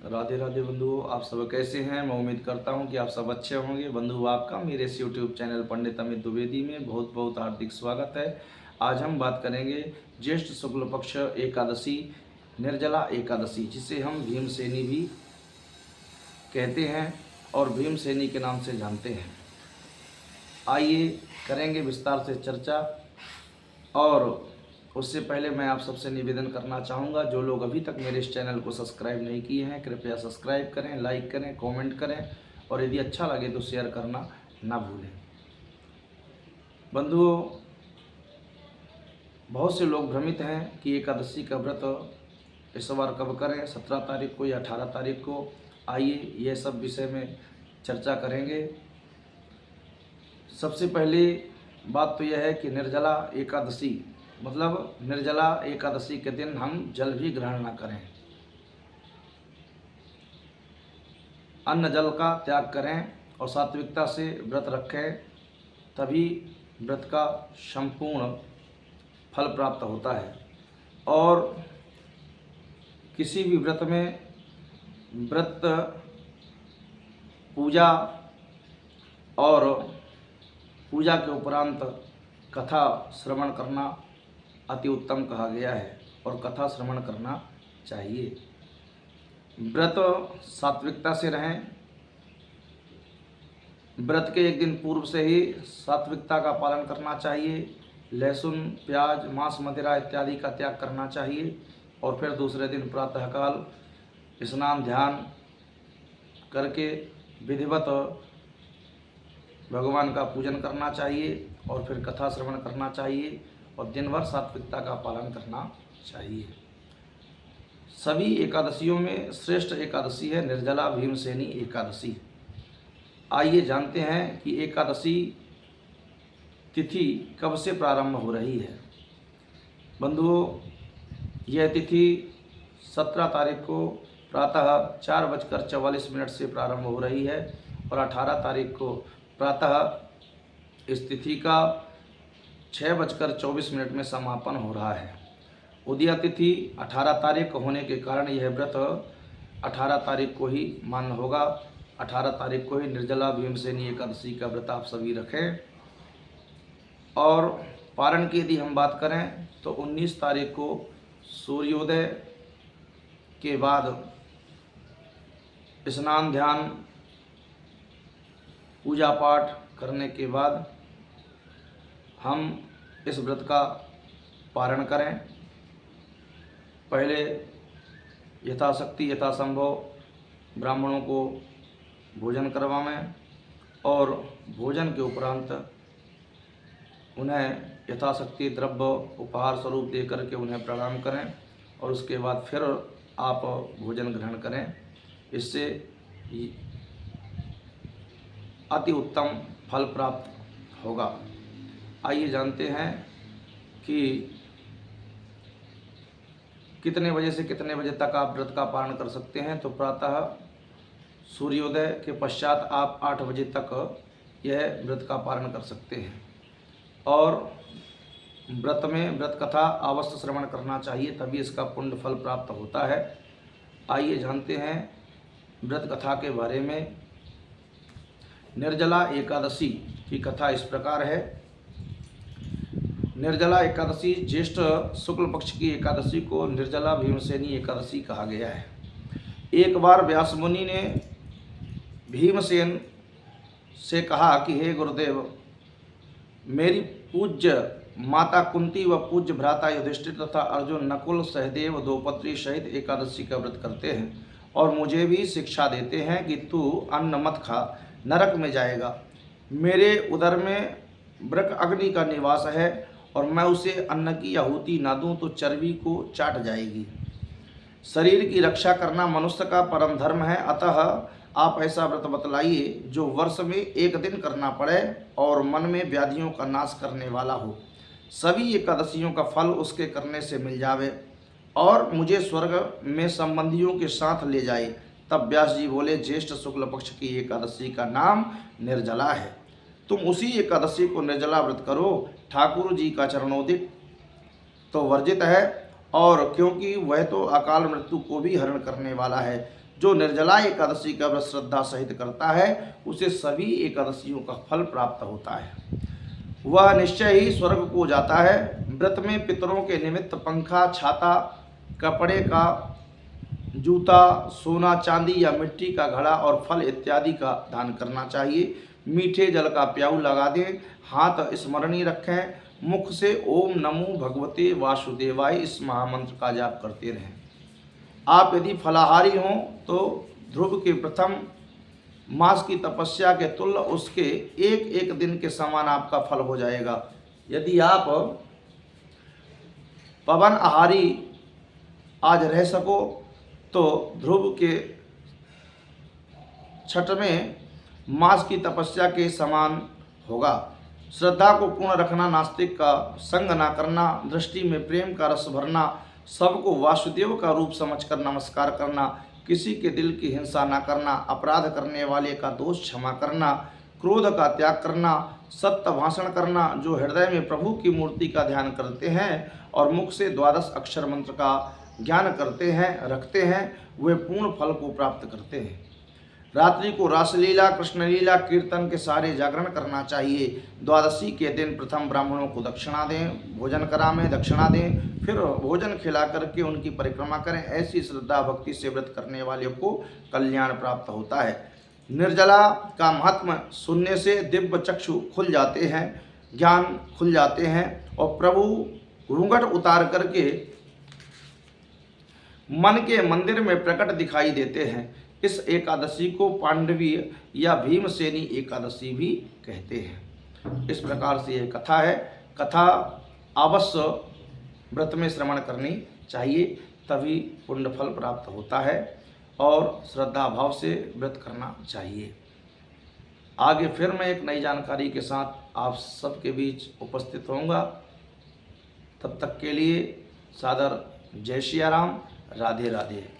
राधे राधे बंधुओं, आप सब कैसे हैं। मैं उम्मीद करता हूं कि आप सब अच्छे होंगे। बंधु, आपका मेरे इस यूट्यूब चैनल पंडित अमित द्विवेदी में बहुत बहुत हार्दिक स्वागत है। आज हम बात करेंगे ज्येष्ठ शुक्ल पक्ष एकादशी, निर्जला एकादशी, जिसे हम भीमसेनी भी कहते हैं और भीमसेनी के नाम से जानते हैं। आइए करेंगे विस्तार से चर्चा। और उससे पहले मैं आप सबसे निवेदन करना चाहूँगा, जो लोग अभी तक मेरे इस चैनल को सब्सक्राइब नहीं किए हैं, कृपया सब्सक्राइब करें, लाइक करें, कमेंट करें और यदि अच्छा लगे तो शेयर करना ना भूलें। बंधुओं, बहुत से लोग भ्रमित हैं कि एकादशी का व्रत इस बार कब करें, 17 तारीख को या 18 तारीख को। आइए यह सब विषय में चर्चा करेंगे। सबसे पहले बात तो यह है कि निर्जला एकादशी मतलब निर्जला एकादशी के दिन हम जल भी ग्रहण न करें, अन्न जल का त्याग करें और सात्विकता से व्रत रखें, तभी व्रत का संपूर्ण फल प्राप्त होता है। और किसी भी व्रत में व्रत पूजा और पूजा के उपरांत कथा श्रवण करना अति उत्तम कहा गया है और कथा श्रवण करना चाहिए। व्रत सात्विकता से रहें। व्रत के एक दिन पूर्व से ही सात्विकता का पालन करना चाहिए। लहसुन, प्याज, मांस, मदिरा इत्यादि का त्याग करना चाहिए और फिर दूसरे दिन प्रातःकाल स्नान ध्यान करके विधिवत भगवान का पूजन करना चाहिए और फिर कथा श्रवण करना चाहिए और दिन भर सात्विकता का पालन करना चाहिए। सभी एकादशियों में श्रेष्ठ एकादशी है निर्जला भीमसेनी एकादशी। आइए जानते हैं कि एकादशी तिथि कब से प्रारंभ हो रही है। बंधुओं, यह तिथि 17 तारीख को प्रातः 4:44 से प्रारंभ हो रही है और 18 तारीख को प्रातः इस तिथि का 6:24 में समापन हो रहा है। उदया तिथि 18 तारीख होने के कारण यह व्रत 18 तारीख को ही मान्य होगा। 18 तारीख को ही निर्जला भीमसेनी एकादशी का व्रत आप सभी रखें। और पारण की यदि हम बात करें तो 19 तारीख को सूर्योदय के बाद स्नान ध्यान पूजा पाठ करने के बाद हम इस व्रत का पारण करें। पहले यथाशक्ति यथासंभव ब्राह्मणों को भोजन करवाएं और भोजन के उपरांत उन्हें यथाशक्ति द्रव्य उपहार स्वरूप दे करके उन्हें प्रणाम करें और उसके बाद फिर आप भोजन ग्रहण करें। इससे अति उत्तम फल प्राप्त होगा। आइए जानते हैं कि कितने बजे से कितने बजे तक आप व्रत का पालन कर सकते हैं। तो प्रातः सूर्योदय के पश्चात आप 8 बजे तक यह व्रत का पालन कर सकते हैं और व्रत में व्रत कथा अवश्य श्रवण करना चाहिए, तभी इसका पुण्य फल प्राप्त होता है। आइए जानते हैं व्रत कथा के बारे में। निर्जला एकादशी की कथा इस प्रकार है। निर्जला एकादशी ज्येष्ठ शुक्ल पक्ष की एकादशी को निर्जला भीमसेनी एकादशी कहा गया है। एक बार व्यास मुनि ने भीमसेन से कहा कि हे गुरुदेव, मेरी पूज्य माता कुंती व पूज्य भ्राता युधिष्ठिर तथा अर्जुन, नकुल, सहदेव, द्रौपदी सहित एकादशी का व्रत करते हैं और मुझे भी शिक्षा देते हैं कि तू अन्न मत खा, नरक में जाएगा। मेरे उदर में वृक अग्नि का निवास है और मैं उसे अन्न की आहुति ना दूं तो चर्बी को चाट जाएगी। शरीर की रक्षा करना मनुष्य का परम धर्म है, अतः आप ऐसा व्रत बतलाइए जो वर्ष में एक दिन करना पड़े और मन में व्याधियों का नाश करने वाला हो। सभी एकादशियों का फल उसके करने से मिल जावे और मुझे स्वर्ग में संबंधियों के साथ ले जाए। तब व्यास जी बोले, ज्येष्ठ शुक्ल पक्ष की एकादशी का नाम निर्जला है। तुम उसी एकादशी को निर्जला व्रत करो। ठाकुर जी का चरणोदित तो वर्जित है और क्योंकि वह तो अकाल मृत्यु को भी हरण करने वाला है। जो निर्जला एकादशी का व्रत श्रद्धा सहित करता है उसे सभी एकादशियों का फल प्राप्त होता है। वह निश्चय ही स्वर्ग को जाता है। व्रत में पितरों के निमित्त पंखा, छाता, कपड़े का जूता, सोना चांदी या मिट्टी का घड़ा और फल इत्यादि का दान करना चाहिए। मीठे जल का प्याऊ लगा दें। हाथ स्मरणीय रखें। मुख से ओम नमो भगवते वासुदेवाय इस महामंत्र का जाप करते रहें। आप यदि फलाहारी हों तो ध्रुव के प्रथम मास की तपस्या के तुल्य उसके एक एक दिन के समान आपका फल हो जाएगा। यदि आप पवन आहारी आज रह सको तो ध्रुव के छठवें मास की तपस्या के समान होगा। श्रद्धा को पूर्ण रखना, नास्तिक का संग ना करना, दृष्टि में प्रेम का रस भरना, सबको वासुदेव का रूप समझकर नमस्कार करना, किसी के दिल की हिंसा ना करना, अपराध करने वाले का दोष क्षमा करना, क्रोध का त्याग करना, सत्य भाषण करना। जो हृदय में प्रभु की मूर्ति का ध्यान करते हैं और मुख से 12 अक्षर मंत्र का ज्ञान करते हैं रखते हैं, वे पूर्ण फल को प्राप्त करते हैं। रात्रि को रासलीला, कृष्णलीला, कीर्तन के सारे जागरण करना चाहिए। द्वादशी के दिन प्रथम ब्राह्मणों को दक्षिणा दें, भोजन करावें, दक्षिणा दें, फिर भोजन खिला करके उनकी परिक्रमा करें। ऐसी श्रद्धा भक्ति से व्रत करने वाले को कल्याण प्राप्त होता है। निर्जला का महत्व सुनने से दिव्य चक्षु खुल जाते हैं, ज्ञान खुल जाते हैं और प्रभु घूंघट उतार करके मन के मंदिर में प्रकट दिखाई देते हैं। इस एकादशी को पांडवी या भीमसेनी एकादशी भी कहते हैं। इस प्रकार से यह कथा है। कथा अवश्य व्रत में श्रवण करनी चाहिए, तभी पुण्य फल प्राप्त होता है और श्रद्धा भाव से व्रत करना चाहिए। आगे फिर मैं एक नई जानकारी के साथ आप सबके बीच उपस्थित होऊंगा। तब तक के लिए सादर जय सिया राम, राधे राधे।